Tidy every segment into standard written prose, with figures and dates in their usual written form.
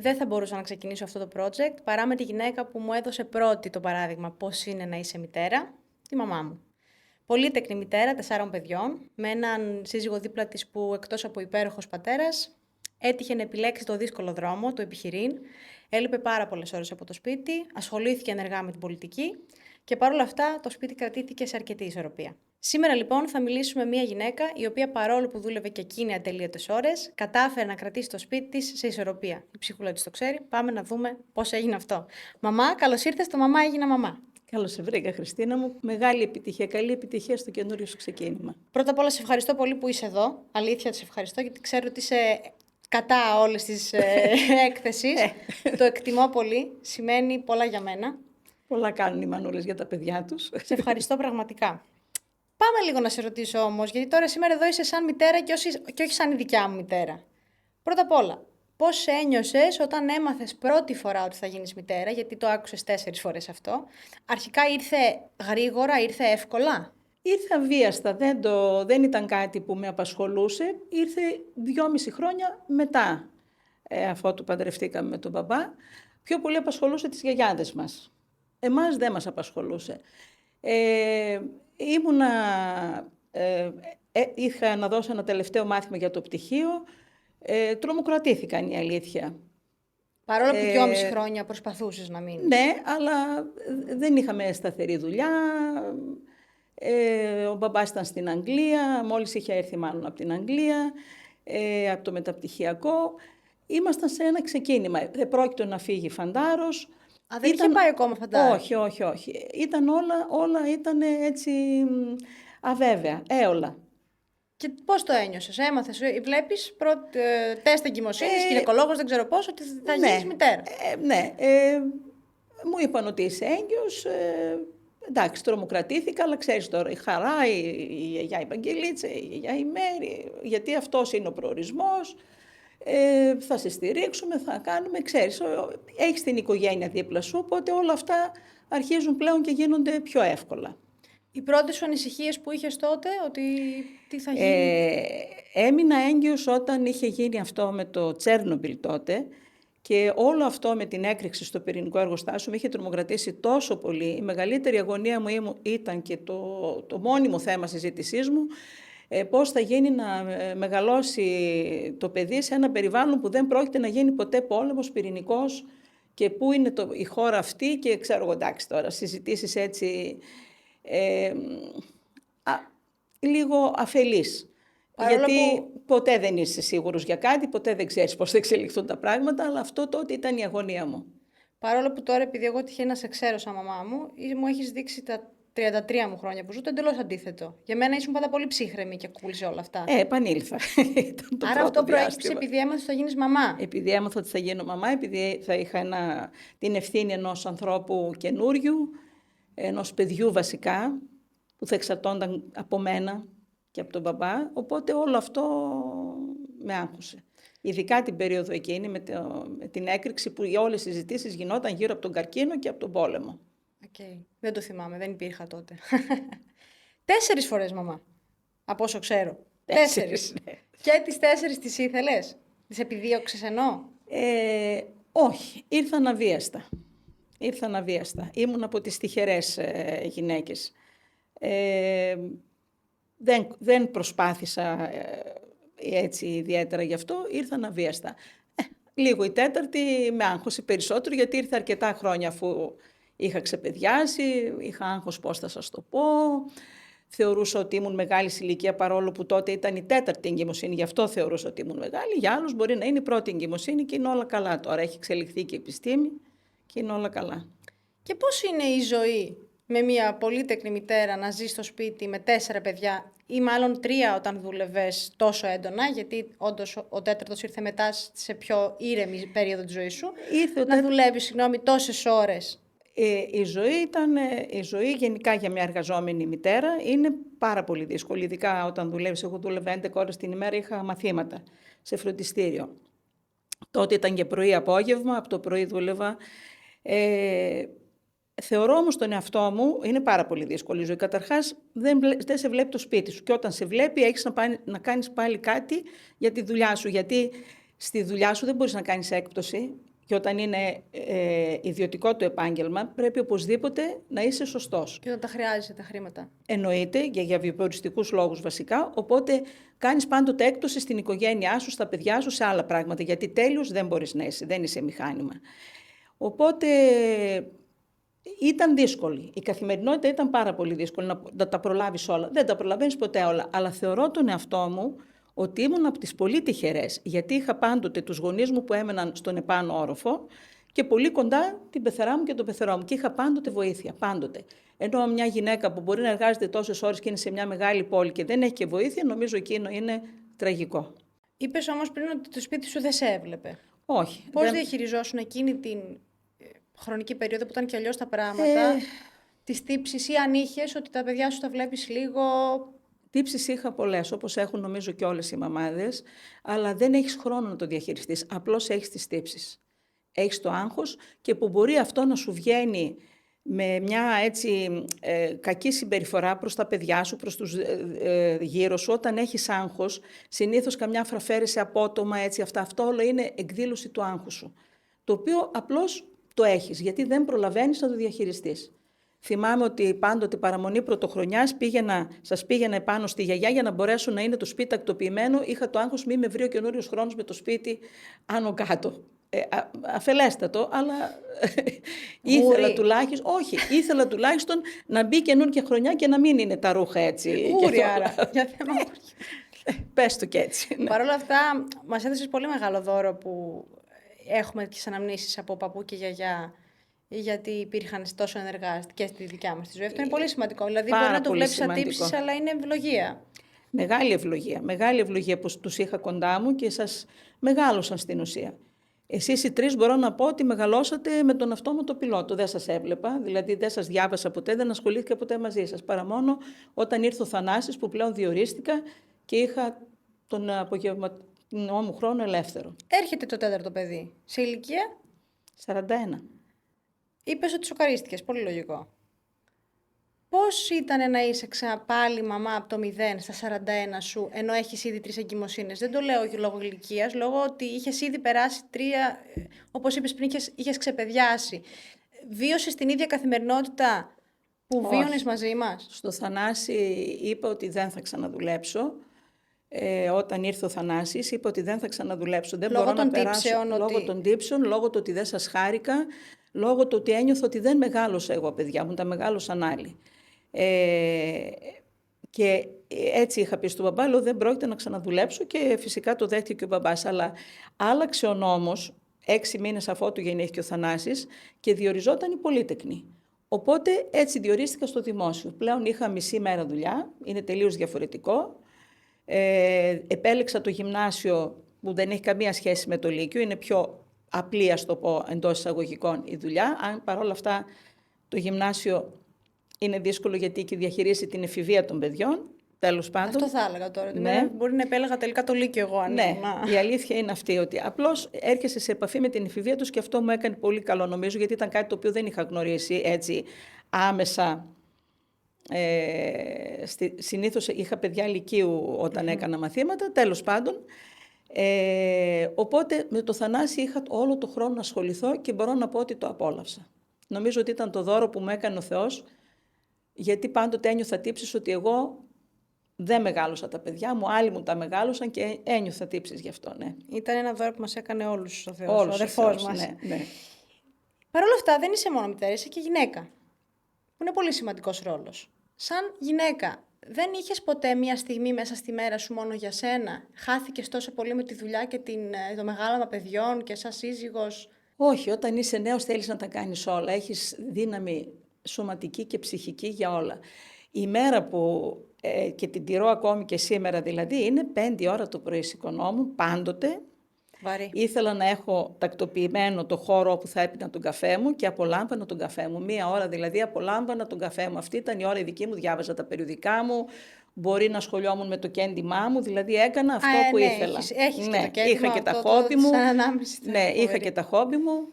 δεν θα μπορούσα να ξεκινήσω αυτό το project παρά με τη γυναίκα που μου έδωσε πρώτη το παράδειγμα πώς είναι να είσαι μητέρα, τη μαμά μου. Πολύτεκνη μητέρα 4 παιδιών, με έναν σύζυγο δίπλα της που εκτός από υπέροχος πατέρας, έτυχε να επιλέξει το δύσκολο δρόμο, το επιχειρήν, έλειπε πάρα πολλές ώρες από το σπίτι, ασχολήθηκε ενεργά με την πολιτική και παρόλα αυτά το σπίτι κρατήθηκε σε αρκετή ισορροπία. Σήμερα λοιπόν θα μιλήσουμε με μια γυναίκα η οποία παρόλο που δούλευε και εκείνη ατελείωτες ώρες, κατάφερε να κρατήσει το σπίτι της σε ισορροπία. Η ψυχούλα της το ξέρει, πάμε να δούμε πώς έγινε αυτό. Μαμά, καλώς ήρθες στο Μαμά έγινα μαμά. Καλώς σε βρήκα, Χριστίνα μου. Μεγάλη επιτυχία, καλή επιτυχία στο καινούριο σου ξεκίνημα. Πρώτα απ' όλα σε ευχαριστώ πολύ που είσαι εδώ. Αλήθεια, σε ευχαριστώ γιατί ξέρω ότι είσαι κατά όλες τις έκθεσεις. Το εκτιμώ πολύ. Σημαίνει πολλά για μένα. Πολλά κάνουν οι μανούλες για τα παιδιά τους. Σε ευχαριστώ πραγματικά. Πάμε λίγο να σε ρωτήσω όμως, γιατί τώρα σήμερα εδώ είσαι σαν μητέρα και όχι σαν η δικιά μου μητέρα. Πρώτα απ' όλα, πώς ένιωσες όταν έμαθες πρώτη φορά ότι θα γίνεις μητέρα, γιατί το άκουσες 4 φορές αυτό. Αρχικά ήρθε γρήγορα, ήρθε εύκολα. Ήρθε αβίαστα, δεν ήταν κάτι που με απασχολούσε. Ήρθε 2,5 χρόνια μετά, αφότου παντρευτήκαμε με τον μπαμπά. Πιο πολύ απασχολούσε τις γιαγιάδες μας. Εμάς δεν μας απασχολούσε. Είχα να δώσω ένα τελευταίο μάθημα για το πτυχίο. Τρομοκρατήθηκαν, η αλήθεια. Παρόλο που 2,5 χρόνια προσπαθούσες να μείνεις. Ναι, αλλά δεν είχαμε σταθερή δουλειά. Ο μπαμπάς ήταν στην Αγγλία, μόλις είχε έρθει μάλλον από την Αγγλία, από το μεταπτυχιακό. Ήμασταν σε ένα ξεκίνημα. Δεν πρόκειται να φύγει φαντάρος. Δεν είχε πάει ακόμα φαντάρος. Όχι. Ήταν όλα ήταν έτσι αβέβαια, έολα. Και πώς το ένιωσες, έμαθες, βλέπεις τεστ εγκυμοσύνης, γυναικολόγος, δεν ξέρω πώς, ότι θα γίνεις μητέρα. Ναι, μου είπαν ότι είσαι έγκυος, εντάξει, τρομοκρατήθηκα, αλλά ξέρεις τώρα, η Χαρά, η γιαγιά η Παγγελίτσα, η γιαγιά η Μέρη, γιατί αυτός είναι ο προορισμός, θα σε στηρίξουμε, θα κάνουμε, ξέρεις, έχεις την οικογένεια δίπλα σου, οπότε όλα αυτά αρχίζουν πλέον και γίνονται πιο εύκολα. Οι πρώτες σου ανησυχίες που είχες τότε, ότι τι θα γίνει? Έμεινα έγκυος όταν είχε γίνει αυτό με το Τσέρνομπιλ τότε και όλο αυτό με την έκρηξη στο πυρηνικό εργοστάσιο με είχε τρομοκρατήσει τόσο πολύ. Η μεγαλύτερη αγωνία μου ήταν και το μόνιμο θέμα συζήτησής μου, πώς θα γίνει να μεγαλώσει το παιδί σε ένα περιβάλλον που δεν πρόκειται να γίνει ποτέ πόλεμος πυρηνικός και πού είναι η χώρα αυτή και ξέρω εγώ, εντάξει τώρα, συζητήσεις έτσι λίγο αφελής. Γιατί ποτέ δεν είσαι σίγουρος για κάτι, ποτέ δεν ξέρεις πώς θα εξελιχθούν τα πράγματα, αλλά αυτό τότε ήταν η αγωνία μου. Παρόλο που τώρα, επειδή εγώ τυχαίνει να σε ξέρω σαν μαμά μου έχεις δείξει τα 33 μου χρόνια που ζω, το εντελώς αντίθετο. Για μένα ήσουν πάντα πολύ ψύχρεμη και cool σε όλα αυτά. Επανήλθα. Άρα αυτό προέκυψε επειδή έμαθες ότι θα γίνεις μαμά. Επειδή έμαθα ότι θα γίνω μαμά, επειδή θα είχα την ευθύνη ενός ανθρώπου καινούριου, ενός παιδιού βασικά, που θα εξαρτώνταν από μένα και από τον μπαμπά, οπότε όλο αυτό με άγχωσε. Ειδικά την περίοδο εκείνη με την έκρηξη που όλες οι συζητήσεις γινόταν γύρω από τον καρκίνο και από τον πόλεμο. Δεν το θυμάμαι, δεν υπήρχα τότε. 4 φορές μαμά, από όσο ξέρω. 4. Ναι. Και τις 4 τις ήθελες, τις επιδίωξες εννοώ? Όχι, ήρθαν αβίαστα. Ήμουν από τις τυχερές γυναίκες. Δεν προσπάθησα έτσι ιδιαίτερα γι' αυτό, ήρθαν αβίαστα. Λίγο η τέταρτη με άγχωσε περισσότερο, γιατί ήρθε αρκετά χρόνια αφού είχα ξεπαιδιάσει, είχα άγχος πώς θα σας το πω. Θεωρούσα ότι ήμουν μεγάλη ηλικία, παρόλο που τότε ήταν η 4η εγκυμοσύνη, γι' αυτό θεωρούσα ότι ήμουν μεγάλη. Για άλλους μπορεί να είναι η 1η εγκυμοσύνη και είναι όλα καλά τώρα. Έχει εξελιχθεί και η επιστήμη και είναι όλα καλά. Και πώς είναι η ζωή με μια πολύτεκνη μητέρα να ζει στο σπίτι με 4 παιδιά ή μάλλον 3 όταν δούλευες τόσο έντονα, γιατί όντως ο 4ος ήρθε μετά σε πιο ήρεμη περίοδο της ζωής σου, να δουλεύεις τόσες ώρες. Η ζωή γενικά για μια εργαζόμενη μητέρα είναι πάρα πολύ δύσκολη, ειδικά όταν δουλεύεις. Εγώ δούλευα 11 ώρες την ημέρα, είχα μαθήματα σε φροντιστήριο. Τότε ήταν και πρωί-απόγευμα, από το πρωί δούλευα. Θεωρώ όμως τον εαυτό μου, είναι πάρα πολύ δύσκολη η ζωή. Καταρχάς δεν σε βλέπει το σπίτι σου και όταν σε βλέπει έχεις να κάνεις πάλι κάτι για τη δουλειά σου. Γιατί στη δουλειά σου δεν μπορείς να κάνεις έκπτωση. και όταν είναι ιδιωτικό το επάγγελμα, πρέπει οπωσδήποτε να είσαι σωστός. Και όταν τα χρειάζεσαι τα χρήματα. Εννοείται, και για βιοποριστικούς λόγους βασικά, οπότε κάνεις πάντοτε έκπτωση στην οικογένειά σου, στα παιδιά σου, σε άλλα πράγματα, γιατί τέλειος δεν μπορείς να είσαι, δεν είσαι μηχάνημα. Οπότε ήταν δύσκολη. Η καθημερινότητα ήταν πάρα πολύ δύσκολη να τα προλάβεις όλα. Δεν τα προλαβαίνεις ποτέ όλα, αλλά θεωρώ τον εαυτό μου ότι ήμουν από τις πολύ τυχερές, γιατί είχα πάντοτε τους γονείς μου που έμεναν στον επάνω όροφο και πολύ κοντά την πεθερά μου και τον πεθερό μου και είχα πάντοτε βοήθεια, πάντοτε. Ενώ μια γυναίκα που μπορεί να εργάζεται τόσες ώρες και είναι σε μια μεγάλη πόλη και δεν έχει και βοήθεια, νομίζω εκείνο είναι τραγικό. Είπες όμως πριν ότι το σπίτι σου δεν σε έβλεπε. Όχι. Πώς διαχειριζόσουν εκείνη την χρονική περίοδο που ήταν και αλλιώς τα πράγματα, τις τύψεις, ή αν είχες ότι τα παιδιά σου τα βλέπεις λίγο? Τύψεις είχα πολλές, όπως έχουν νομίζω και όλες οι μαμάδες, αλλά δεν έχεις χρόνο να το διαχειριστείς. Απλώς έχεις τις τύψεις. Έχεις το άγχος και που μπορεί αυτό να σου βγαίνει με μια έτσι κακή συμπεριφορά προς τα παιδιά σου, προς τους γύρω σου. Όταν έχεις άγχος, συνήθως καμιά φορά φέρεσαι απότομα, έτσι, αυτό όλο είναι εκδήλωση του άγχους σου. Το οποίο απλώς το έχεις, γιατί δεν προλαβαίνεις να το διαχειριστείς. Θυμάμαι ότι πάντοτε παραμονή πρωτοχρονιάς σας πήγαινα επάνω στη γιαγιά για να μπορέσω να είναι το σπίτι τακτοποιημένο. Είχα το άγχος μη με βρει ο καινούριος χρόνος με το σπίτι άνω κάτω. Αφελέστατο, αλλά ήθελα τουλάχιστον να μπει καινούργια χρονιά και να μην είναι τα ρούχα έτσι. Γούρι, άρα, για θέμα. Πες το και έτσι. Ναι. Παρ' όλα αυτά, μας έδωσες πολύ μεγάλο δώρο που έχουμε τις αναμνήσεις από παππού και γιαγιά, γιατί υπήρχαν τόσο ενεργά και στη δικιά μας τη ζωή. Αυτό είναι πολύ σημαντικό. Δηλαδή, μπορεί να το βλέπεις σαν τύψεις, αλλά είναι ευλογία. Μεγάλη ευλογία που τους είχα κοντά μου και σας μεγάλωσαν στην ουσία. Εσείς οι τρεις μπορώ να πω ότι μεγαλώσατε με τον αυτόματο πιλότο. Δεν σας έβλεπα, δηλαδή δεν σας διάβασα ποτέ, δεν ασχολήθηκα ποτέ μαζί σας. Παρά μόνο όταν ήρθε ο Θανάσης που πλέον διορίστηκα και είχα τον απογευματινό μου χρόνο ελεύθερο. Έρχεται το τέταρτο παιδί. Σε ηλικία? 41. Είπες ότι σοκαρίστηκες, πολύ λογικό. Πώς ήταν να είσαι πάλι μαμά από το 0 στα 41 σου, ενώ έχεις ήδη 3 εγκυμοσύνες? Δεν το λέω λόγω ηλικίας, λόγω ότι είχες ήδη περάσει 3, όπως είπες πριν, είχες ξεπαιδιάσει. Βίωσες την ίδια καθημερινότητα που βίωνες μαζί μας? Στο Θανάση είπα ότι δεν θα ξαναδουλέψω. Όταν ήρθε ο Θανάσης, είπα ότι δεν θα ξαναδουλέψω. Δεν λόγω μπορώ των να περάσω. Λόγω των τύψεων, λόγω του ότι δεν σας χάρηκα, λόγω του ότι ένιωθα ότι δεν μεγάλωσα εγώ, παιδιά μου, τα μεγάλωσαν άλλοι. Και έτσι είχα πει στον μπαμπά, λέω δεν πρόκειται να ξαναδουλέψω και φυσικά το δέχτηκε και ο μπαμπάς. Αλλά άλλαξε ο νόμος 6 μήνες αφότου γεννήθηκε ο Θανάσης και διοριζόταν η πολύτεκνη. Οπότε έτσι διορίστηκα στο δημόσιο. Πλέον είχα μισή μέρα δουλειά, είναι τελείως διαφορετικό. Επέλεξα το γυμνάσιο που δεν έχει καμία σχέση με το Λύκειο, είναι πιο απλή, ας το πω, εντός εισαγωγικών η δουλειά. Αν παρόλα αυτά το γυμνάσιο είναι δύσκολο γιατί και διαχειρίζει την εφηβεία των παιδιών, τέλος πάντων. Αυτό θα έλεγα τώρα. Ναι. Μπορεί να επέλεγα τελικά το Λύκειο εγώ. Ναι, η αλήθεια είναι αυτή, ότι απλώς έρχεσαι σε επαφή με την εφηβεία τους και αυτό μου έκανε πολύ καλό νομίζω, γιατί ήταν κάτι το οποίο δεν είχα γνωρίσει έτσι άμεσα. Συνήθως είχα παιδιά λυκείου όταν έκανα μαθήματα, τέλος πάντων. Οπότε με το Θανάση είχα όλο το χρόνο να ασχοληθώ και μπορώ να πω ότι το απόλαυσα. Νομίζω ότι ήταν το δώρο που μου έκανε ο Θεός, γιατί πάντοτε ένιωθα τύψεις ότι εγώ δεν μεγάλωσα τα παιδιά μου, άλλοι μου τα μεγάλωσαν και ένιωθα τύψεις γι' αυτό, ναι. Ήταν ένα δώρο που μας έκανε όλους ο Θεός, ο αδερφός μας. Ναι. Παρ' όλα αυτά δεν είσαι μόνο μητέρα, είσαι και γυναίκα, που είναι πολύ σημαντικός ρόλος. Σαν γυναίκα, δεν είχες ποτέ μία στιγμή μέσα στη μέρα σου μόνο για σένα? Χάθηκες τόσο πολύ με τη δουλειά και το μεγάλωμα παιδιών και σαν σύζυγος? Όχι, όταν είσαι νέος θέλεις να τα κάνεις όλα. Έχεις δύναμη σωματική και ψυχική για όλα. Η μέρα που, και την τηρώ ακόμη και σήμερα δηλαδή, είναι 5 ώρα το πρωί σηκωνόμουν πάντοτε. Βαρύ. Ήθελα να έχω τακτοποιημένο το χώρο όπου θα έπινα τον καφέ μου και απολάμβανα τον καφέ μου. 1 ώρα δηλαδή απολάμβανα τον καφέ μου. Αυτή ήταν η ώρα η δική μου, διάβαζα τα περιοδικά μου, μπορεί να ασχολιόμουν με το κέντημά μου, δηλαδή έκανα αυτό που ήθελα. Έχεις και το κέντημα, είχα και τα χόμπι μου. Ναι, είχα και τα χόμπι μου.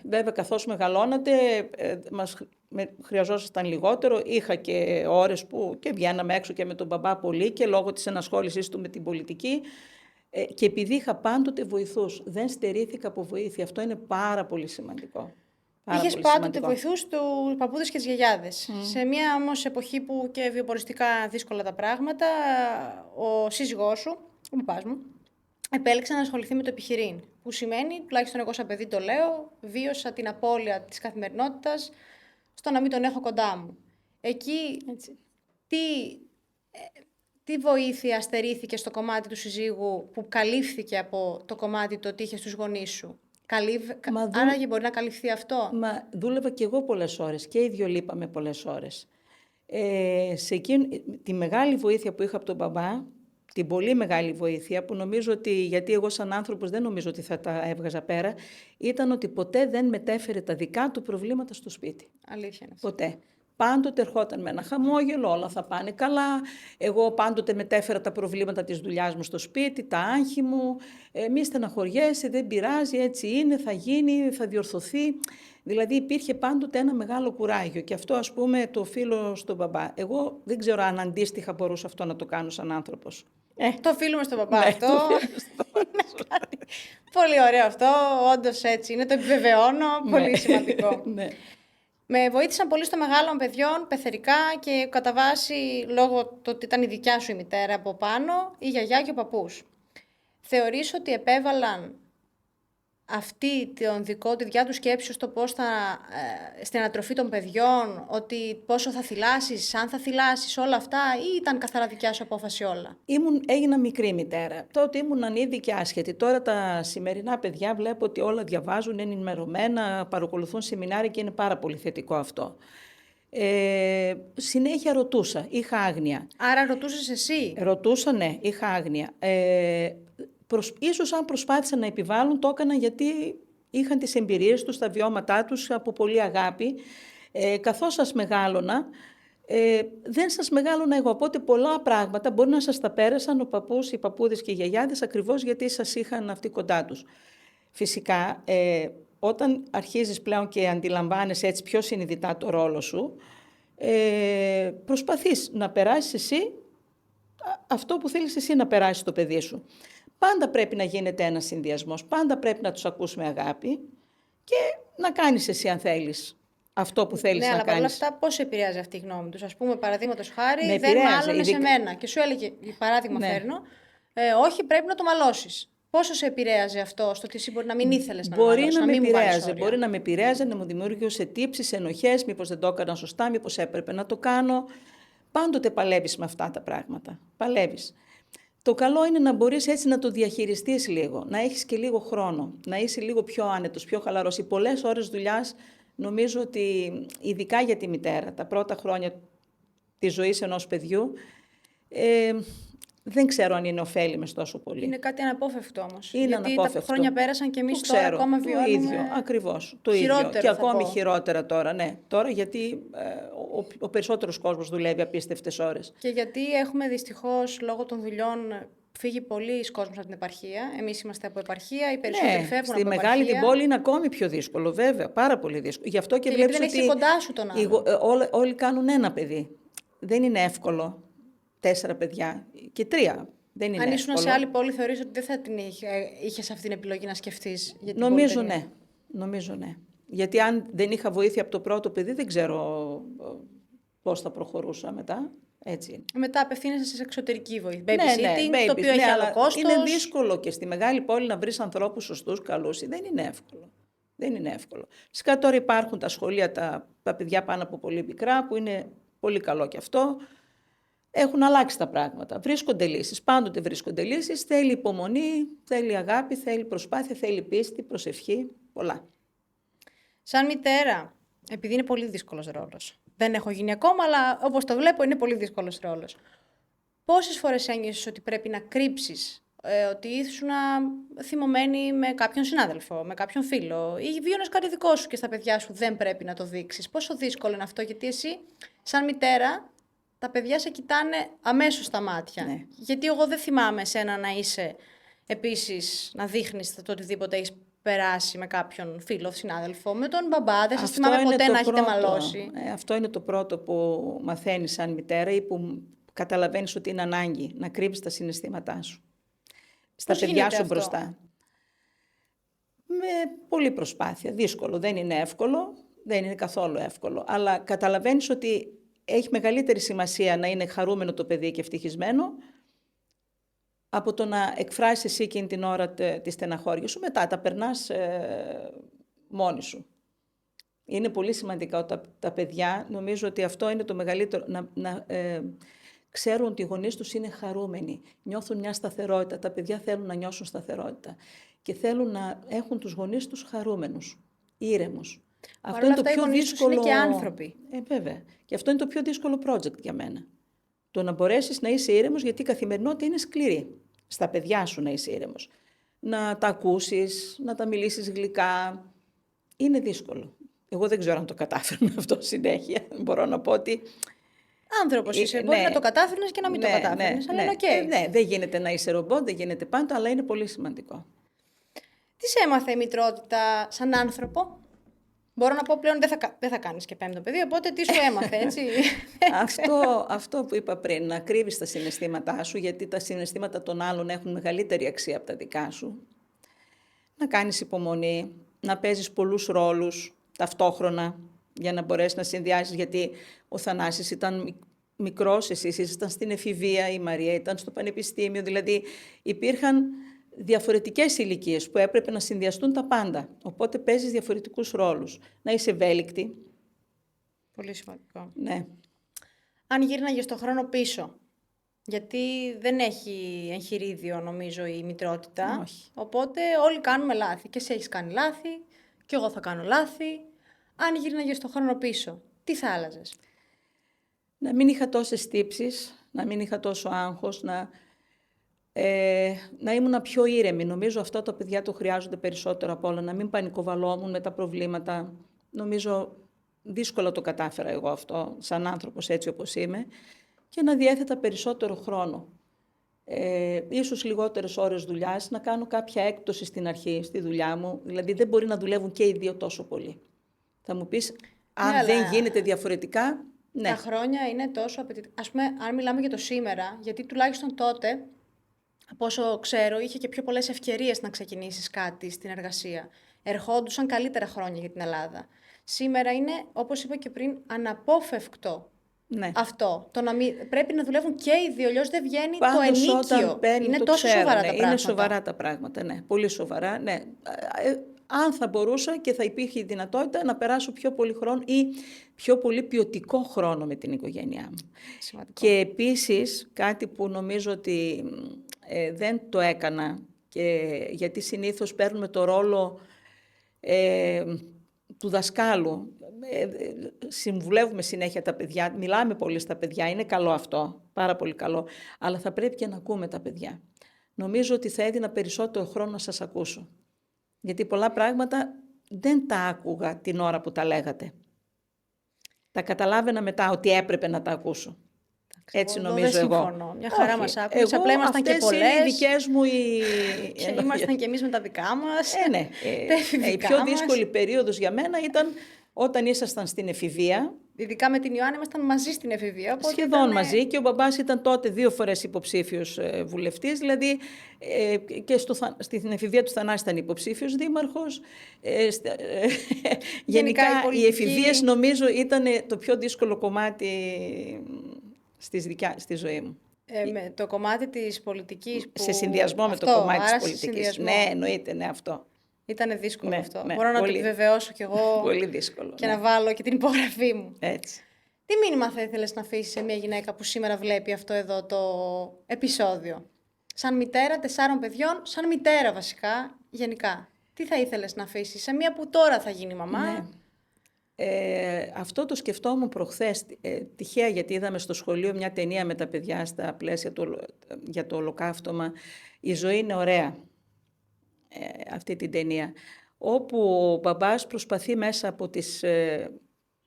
Βέβαια καθώς μεγαλώνατε, χρειαζόσασταν λιγότερο. Είχα και ώρες που και βγαίναμε έξω και με τον μπαμπά πολύ και λόγω της ενασχόλησής του με την πολιτική. Και επειδή είχα πάντοτε βοηθούς, δεν στερήθηκα από βοήθεια. Αυτό είναι πάρα πολύ σημαντικό. Είχες πάντοτε βοηθούς του παππούδες και τις γιαγιάδες. Σε μια όμως εποχή που και βιοποριστικά δύσκολα τα πράγματα, ο σύζυγός σου, ο παπάς μου, επέλεξε να ασχοληθεί με το επιχειρήν. Που σημαίνει, τουλάχιστον εγώ σαν παιδί το λέω, βίωσα την απώλεια της καθημερινότητας στο να μην τον έχω κοντά μου. Εκεί Έτσι. τι βοήθεια στερήθηκε στο κομμάτι του συζύγου που καλύφθηκε από το κομμάτι το ότι είχε στους γονείς σου? Άραγε μπορεί να καλυφθεί αυτό? Μα δούλευα και εγώ πολλές ώρες και οι δυο λείπαμε πολλές ώρες. Τη μεγάλη βοήθεια που είχα από τον μπαμπά, την πολύ μεγάλη βοήθεια που νομίζω ότι, γιατί εγώ σαν άνθρωπος δεν νομίζω ότι θα τα έβγαζα πέρα, ήταν ότι ποτέ δεν μετέφερε τα δικά του προβλήματα στο σπίτι. Αλήθεια είναι αυτό. Ποτέ. Πάντοτε ερχόταν με ένα χαμόγελο, όλα θα πάνε καλά. Εγώ πάντοτε μετέφερα τα προβλήματα της δουλειάς μου στο σπίτι, τα άγχη μου. Μη στεναχωριέσαι, δεν πειράζει, έτσι είναι, θα γίνει, θα διορθωθεί. Δηλαδή υπήρχε πάντοτε ένα μεγάλο κουράγιο και αυτό ας πούμε το οφείλω στον μπαμπά. Εγώ δεν ξέρω αν αντίστοιχα μπορούσα αυτό να το κάνω σαν άνθρωπος. Το οφείλουμε στον μπαμπά Ναι, αυτό. το οφείλουμε στον μπαμπά. Πολύ ωραίο αυτό, όντως έτσι είναι, το επιβεβαιώνω, πολύ σημαντικό. Ναι. Με βοήθησαν πολύ στο μεγάλο παιδιών, πεθερικά και κατά βάση λόγω του ότι ήταν η δικιά σου η μητέρα από πάνω, η γιαγιά και ο παππούς. Θεωρείς ότι επέβαλαν αυτή τον δικό τη δικιά του σκέψη στο πώς θα, στην ανατροφή των παιδιών, ότι πόσο θα θυλάσεις, αν θα θυλάσεις, όλα αυτά, ή ήταν καθαρά δικιά σου απόφαση όλα? Έγινα μικρή μητέρα. Τότε ήμουν ανήδη και άσχετη. Τώρα τα σημερινά παιδιά βλέπω ότι όλα διαβάζουν, είναι ενημερωμένα, παρακολουθούν σεμινάρια και είναι πάρα πολύ θετικό αυτό. Συνέχεια ρωτούσα, είχα άγνοια. Άρα ρωτούσες εσύ? Ρωτούσα, ναι, είχα άγνοια. Ίσως αν προσπάθησαν να επιβάλλουν, το έκαναν γιατί είχαν τις εμπειρίες τους, τα βιώματά τους από πολύ αγάπη. Καθώς σας μεγάλωνα, δεν σας μεγάλωνα εγώ, οπότε πολλά πράγματα μπορεί να σας τα πέρασαν ο παππούς, οι παππούδες και οι γιαγιάδες ακριβώς γιατί σας είχαν αυτοί κοντά τους. Φυσικά, όταν αρχίζεις πλέον και αντιλαμβάνεσαι έτσι πιο συνειδητά το ρόλο σου, προσπαθείς να περάσεις εσύ αυτό που θέλεις εσύ να περάσεις στο παιδί σου. Πάντα πρέπει να γίνεται ένας συνδυασμός, πάντα πρέπει να τους ακούς με αγάπη και να κάνεις εσύ αν θέλεις αυτό που θέλεις να κάνεις. Ναι, αλλά παρόλα αυτά πώς επηρεάζει αυτή η γνώμη τους? Ας πούμε, παραδείγματος χάρη, Με δεν μάλλωνε σε μένα και σου έλεγε, παράδειγμα ναι. φέρνω, όχι πρέπει να το μαλώσεις. Πόσο σε επηρέαζε αυτό στο ότι εσύ μπορεί να μην ήθελες να μαλώσεις, να μην μου βάλεις όρια? Μπορεί να με επηρέαζε, να μου δημιούργησε τύψεις, ενοχές, μήπως δεν το έκανα σωστά, μήπως έπρεπε να το κάνω. Πάντοτε παλεύεις με αυτά τα πράγματα. Παλεύεις. Το καλό είναι να μπορείς έτσι να το διαχειριστείς λίγο, να έχεις και λίγο χρόνο, να είσαι λίγο πιο άνετος, πιο χαλαρός. Οι πολλές ώρες δουλειάς, νομίζω ότι ειδικά για τη μητέρα, τα πρώτα χρόνια της ζωής ενός παιδιού, δεν ξέρω αν είναι ωφέλιμες τόσο πολύ. Είναι κάτι αναπόφευκτο όμως. Είναι γιατί αναπόφευκτο. Τα χρόνια πέρασαν και εμείς τώρα ακόμα βιώνουμε. Το ίδιο, ακριβώς. Το ίδιο. Και ακόμη χειρότερα τώρα, ναι. Τώρα γιατί ο περισσότερος κόσμος δουλεύει απίστευτες ώρες. Και γιατί έχουμε δυστυχώς λόγω των δουλειών φύγει πολλοί κόσμος από την επαρχία. Εμείς είμαστε από επαρχία, οι περισσότεροι φεύγουν από επαρχία. Στη μεγάλη την πόλη είναι ακόμη πιο δύσκολο, βέβαια. Πάρα πολύ δύσκολο. Γι' αυτό και βλέπεις δεν ότι έχεις κοντά σου τον άλλο. όλοι κάνουν ένα παιδί. Δεν είναι εύκολο 4 παιδιά και 3. Δεν είναι αν ήσουν εύκολο. σε άλλη πόλη, θεωρείς ότι δεν θα την είχες αυτή την επιλογή να σκεφτείς? Νομίζω ναι. Νομίζω ναι. Γιατί αν δεν είχα βοήθεια από το πρώτο παιδί, δεν ξέρω πώς θα προχωρούσα μετά. Έτσι είναι. Μετά απευθύνεσαι σε εξωτερική βοήθεια. Babysitting, το οποίο έχει άλλο κόστος. Είναι δύσκολο και στη μεγάλη πόλη να βρεις ανθρώπους σωστούς, καλούς. Δεν είναι εύκολο. Δεν είναι εύκολο. Φυσικά τώρα υπάρχουν τα σχολεία, τα παιδιά πάνω από πολύ μικρά, που είναι πολύ καλό και αυτό. Έχουν αλλάξει τα πράγματα. Βρίσκονται λύσεις. Πάντοτε βρίσκονται λύσεις. Θέλει υπομονή, θέλει αγάπη, θέλει προσπάθεια, θέλει πίστη, προσευχή. Πολλά. Σαν μητέρα, επειδή είναι πολύ δύσκολος ρόλος. Δεν έχω γίνει ακόμα, αλλά όπως το βλέπω είναι πολύ δύσκολος ρόλος. Πόσες φορές ένιωσες ότι πρέπει να κρύψεις, ότι ήσουν θυμωμένη με κάποιον συνάδελφο, με κάποιον φίλο, ή βίωνες κάτι δικό σου και στα παιδιά σου δεν πρέπει να το δείξεις? Πόσο δύσκολο είναι αυτό? Γιατί εσύ, σαν μητέρα, τα παιδιά σε κοιτάνε αμέσως στα μάτια. Ναι. Γιατί εγώ δεν θυμάμαι εσένα να είσαι επίσης, να δείχνεις το οτιδήποτε έχεις περάσει με κάποιον φίλο, συνάδελφο, με τον μπαμπά. Δεν σας θυμάμαι ποτέ να έχετε μαλώσει. Αυτό είναι το πρώτο που μαθαίνεις σαν μητέρα ή που καταλαβαίνεις ότι είναι ανάγκη να κρύβεις τα συναισθήματά σου. στα Πώς παιδιά γίνεται σου αυτό? μπροστά. Με πολλή προσπάθεια. Δύσκολο. Δεν είναι εύκολο. Δεν είναι καθόλου εύκολο. Αλλά καταλαβαίνεις ότι έχει μεγαλύτερη σημασία να είναι χαρούμενο το παιδί και ευτυχισμένο από το να εκφράσεις εσύ εκείνη την ώρα τη στεναχώρια σου. Μετά τα περνάς μόνοι σου. Είναι πολύ σημαντικά τα παιδιά, νομίζω ότι αυτό είναι το μεγαλύτερο, να ξέρουν ότι οι γονείς τους είναι χαρούμενοι, νιώθουν μια σταθερότητα. Τα παιδιά θέλουν να νιώσουν σταθερότητα και θέλουν να έχουν τους γονείς τους χαρούμενους, ήρεμους. Αυτό είναι το πιο δύσκολο. Είναι και άνθρωποι. Βέβαια. Και αυτό είναι το πιο δύσκολο project για μένα. Το να μπορέσεις να είσαι ήρεμος, γιατί η καθημερινότητα είναι σκληρή. Στα παιδιά σου να είσαι ήρεμος. Να τα ακούσεις, να τα μιλήσεις γλυκά. Είναι δύσκολο. Εγώ δεν ξέρω αν το κατάφερνα αυτό συνέχεια. Μπορώ να πω ότι... Άνθρωπος είσαι. Μπορεί να το κατάφερνες και να μην το κατάφερνες, αλλά είναι οκ. Δεν γίνεται να είσαι ρομπότ, δεν γίνεται πάντα, αλλά είναι πολύ σημαντικό. Τι σε έμαθε η μητρότητα σαν άνθρωπο? Μπορώ να πω πλέον δεν θα κάνεις και 5ο παιδί, οπότε τι σου έμαθε, έτσι? Αυτό που είπα πριν, να κρύβεις τα συναισθήματά σου, γιατί τα συναισθήματα των άλλων έχουν μεγαλύτερη αξία από τα δικά σου. Να κάνεις υπομονή, να παίζεις πολλούς ρόλους ταυτόχρονα, για να μπορέσεις να συνδυάσεις, γιατί ο Θανάσης ήταν μικρός, εσείς ήσασταν στην εφηβεία, η Μαρία ήταν στο πανεπιστήμιο, δηλαδή υπήρχαν διαφορετικές ηλικίες που έπρεπε να συνδυαστούν τα πάντα. Οπότε παίζεις διαφορετικούς ρόλους. Να είσαι ευέλικτη. Πολύ σημαντικό. Ναι. Αν γύρναγες στον χρόνο πίσω, γιατί δεν έχει εγχειρίδιο νομίζω η μητρότητα, Όχι. οπότε όλοι κάνουμε λάθη. Και εσύ έχεις κάνει λάθη, και εγώ θα κάνω λάθη. Αν γύρναγες στον χρόνο πίσω, τι θα άλλαζες? Να μην είχα τόσες τύψεις, να μην είχα τόσο άγχος, να ήμουν πιο ήρεμη. Νομίζω αυτό τα παιδιά το χρειάζονται περισσότερο απ' όλα, να μην πανικοβαλόμουν με τα προβλήματα. Νομίζω δύσκολα το κατάφερα εγώ αυτό, σαν άνθρωπος έτσι όπως είμαι, και να διέθετα περισσότερο χρόνο. Ίσως λιγότερες ώρες δουλειάς, να κάνω κάποια έκπτωση στην αρχή, στη δουλειά μου. Δηλαδή δεν μπορεί να δουλεύουν και οι δύο τόσο πολύ. Θα μου πεις, αν δεν γίνεται διαφορετικά, ναι. Τα χρόνια είναι τόσο απαιτητικά. Ας πούμε, αν μιλάμε για το σήμερα, γιατί τουλάχιστον τότε, από όσο ξέρω, είχε και πιο πολλές ευκαιρίες να ξεκινήσεις κάτι στην εργασία. Ερχόντουσαν καλύτερα χρόνια για την Ελλάδα. Σήμερα είναι, όπως είπα και πριν, αναπόφευκτο. Ναι. Αυτό. Πρέπει να δουλεύουν και οι δύο, αλλιώς δεν βγαίνει Πάντως, το ενίκιο. Είναι τόσο σοβαρά τα πράγματα. Είναι σοβαρά τα πράγματα, ναι. Πολύ σοβαρά, ναι. Αν θα μπορούσα και θα υπήρχε η δυνατότητα να περάσω πιο πολύ χρόνο ή πιο πολύ ποιοτικό χρόνο με την οικογένειά μου. Σημαντικό. Και επίσης, κάτι που νομίζω ότι δεν το έκανα, γιατί συνήθως παίρνουμε το ρόλο του δασκάλου. Συμβουλεύουμε συνέχεια τα παιδιά, μιλάμε πολύ στα παιδιά, είναι καλό αυτό, πάρα πολύ καλό, αλλά θα πρέπει και να ακούμε τα παιδιά. Νομίζω ότι θα έδινα περισσότερο χρόνο να σας ακούσω. Γιατί πολλά πράγματα δεν τα άκουγα την ώρα που τα λέγατε. Τα καταλάβαινα μετά ότι έπρεπε να τα ακούσω. Έτσι νομίζω δεν εγώ. Συμφωνώ. Μια χαρά μας άκουσες, απλά ήμασταν και πολλές. Αυτές είναι οι δικές μου και ήμασταν και εμείς με τα δικά μας. Ναι. Η πιο δύσκολη περίοδος για μένα ήταν όταν ήσασταν στην εφηβεία. Ειδικά με την Ιωάννη ήμασταν μαζί στην εφηβεία. Σχεδόν μαζί, και ο μπαμπάς ήταν τότε 2 φορές υποψήφιος βουλευτής, δηλαδή και στην εφηβεία του Θανάση ήταν υποψήφιος δήμαρχος. Γενικά οι εφηβείες νομίζω ήταν το πιο δύσκολο κομμάτι στη ζωή μου. Με το κομμάτι της πολιτικής που... Σε συνδυασμό με το κομμάτι της πολιτικής. Ναι, εννοείται, ναι, αυτό. Ήτανε δύσκολο αυτό. Ναι, μπορώ να το επιβεβαιώσω κι εγώ. Πολύ δύσκολο. Και να βάλω και την υπογραφή μου. Έτσι. Τι μήνυμα θα ήθελες να αφήσεις σε μια γυναίκα που σήμερα βλέπει αυτό εδώ το επεισόδιο? Σαν μητέρα 4 παιδιών, σαν μητέρα βασικά, γενικά. Τι θα ήθελες να αφήσεις σε μια που τώρα θα γίνει μαμά? Ναι. Αυτό το σκεφτόμουν προχθές, τυχαία, γιατί είδαμε στο σχολείο μια ταινία με τα παιδιά στα πλαίσια για το ολοκαύτωμα. Η ζωή είναι ωραία, αυτή την ταινία, όπου ο μπαμπάς προσπαθεί μέσα από τις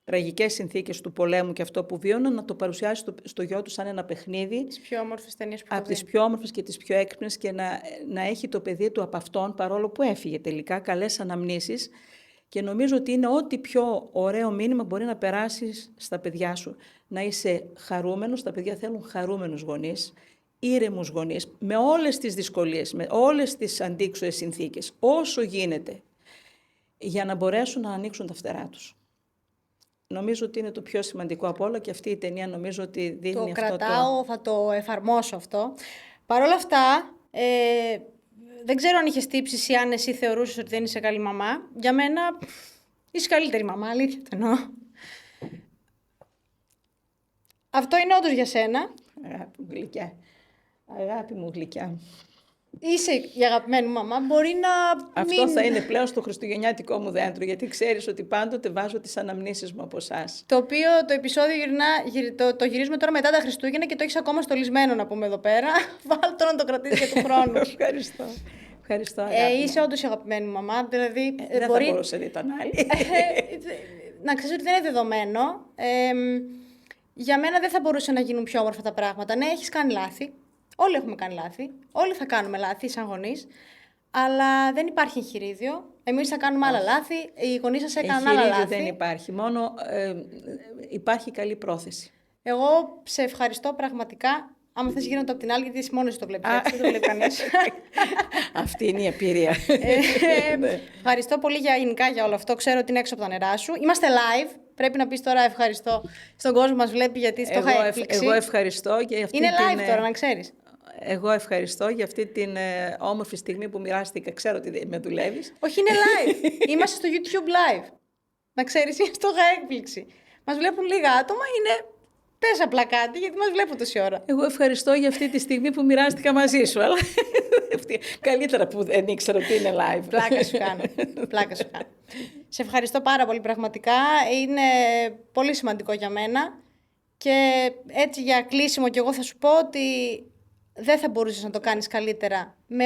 τραγικές συνθήκες του πολέμου και αυτό που βίωναν να το παρουσιάσει στο γιο του σαν ένα παιχνίδι. Τις πιο όμορφες ταινίες που από τις πιο όμορφες και τις πιο έξυπνες, και να έχει το παιδί του από αυτόν, παρόλο που έφυγε τελικά, καλές αναμνήσεις. Και νομίζω ότι είναι ό,τι πιο ωραίο μήνυμα μπορεί να περάσεις στα παιδιά σου. Να είσαι χαρούμενος, τα παιδιά θέλουν χαρούμενους γονείς, ήρεμους γονείς, με όλες τις δυσκολίες, με όλες τις αντίξωες συνθήκες, όσο γίνεται, για να μπορέσουν να ανοίξουν τα φτερά τους. Νομίζω ότι είναι το πιο σημαντικό από όλα και αυτή η ταινία νομίζω ότι δίνει αυτό το... κρατάω, θα το εφαρμόσω αυτό. Παρ' όλα αυτά, δεν ξέρω αν είχες τύψεις ή αν εσύ θεωρούσες ότι δεν είσαι καλή μαμά. Για μένα είσαι καλύτερη μαμά, αλήθεια το εννοώ. Αυτό είναι όντως για σένα. Αγάπη μου γλυκιά. Αγάπη μου γλυκιά. Είσαι η αγαπημένη μαμά, μπορεί να Αυτό θα είναι πλέον στο χριστουγεννιάτικό μου δέντρο, γιατί ξέρεις ότι πάντοτε βάζω τις αναμνήσεις μου από εσάς. Το οποίο το επεισόδιο το γυρίζουμε τώρα μετά τα Χριστούγεννα και το έχεις ακόμα στολισμένο να πούμε εδώ πέρα. Βάλ' το να το κρατήσεις για του χρόνου. Ευχαριστώ. Ευχαριστώ, αγάπη μου. Είσαι όντως η αγαπημένη μου μαμά, δηλαδή... Δεν θα μπορούσε να ήταν άλλη. Να ξέρεις ότι δεν είναι δεδομένο. Για μένα δεν θα μπορούσε να γίνουν πιο όμορφα τα πράγματα. Ναι, έχεις κάνει λάθη. Όλοι έχουμε κάνει λάθη. Όλοι θα κάνουμε λάθη σαν γονείς. Αλλά δεν υπάρχει εγχειρίδιο. Εμείς θα κάνουμε άλλα λάθη. Οι γονείς σας έκαναν άλλα λάθη. Δεν υπάρχει. Μόνο υπάρχει καλή πρόθεση. Εγώ σε ευχαριστώ πραγματικά. Άμα θες γίνω το από την άλλη, γιατί εσύ μόνος το βλέπεις έτσι, δεν το βλέπει κανείς. Αυτή είναι η εμπειρία. Ευχαριστώ πολύ γενικά για όλο αυτό. Ξέρω ότι είναι έξω από τα νερά σου. Είμαστε live. Πρέπει να πεις τώρα ευχαριστώ στον κόσμο που μας βλέπει, γιατί στο είχα έκπληξη. Εγώ ευχαριστώ για αυτή είναι live τώρα, να ξέρεις. Εγώ ευχαριστώ για αυτή την όμορφη στιγμή που μοιράστηκα. Ξέρω ότι με δουλεύεις. Όχι, είναι live. Είμαστε στο YouTube live. Να ξέρεις, στο είχα έκπληξη. Μας βλέπουν λίγα άτομα, είναι... Πες απλά κάτι, γιατί μας βλέπουν τόση ώρα. Εγώ ευχαριστώ για αυτή τη στιγμή που μοιράστηκα μαζί σου, αλλά καλύτερα που δεν ήξερα ότι είναι live. Πλάκα σου κάνω. Πλάκα σου κάνω. Σε ευχαριστώ πάρα πολύ πραγματικά. Είναι πολύ σημαντικό για μένα. Και έτσι για κλείσιμο κι εγώ θα σου πω ότι δεν θα μπορούσες να το κάνεις καλύτερα με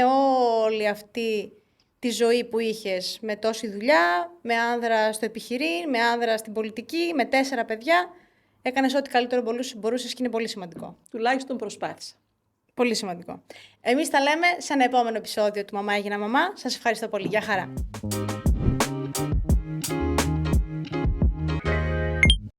όλη αυτή τη ζωή που είχες. Με τόση δουλειά, με άνδρα στο επιχειρήν, με άνδρα στην πολιτική, με 4 παιδιά. Έκανες ό,τι καλύτερο μπορούσες και είναι πολύ σημαντικό. Τουλάχιστον προσπάθησα. Πολύ σημαντικό. Εμείς τα λέμε σε ένα επόμενο επεισόδιο του Μαμά Έγινα Μαμά. Σας ευχαριστώ πολύ. Γεια χαρά.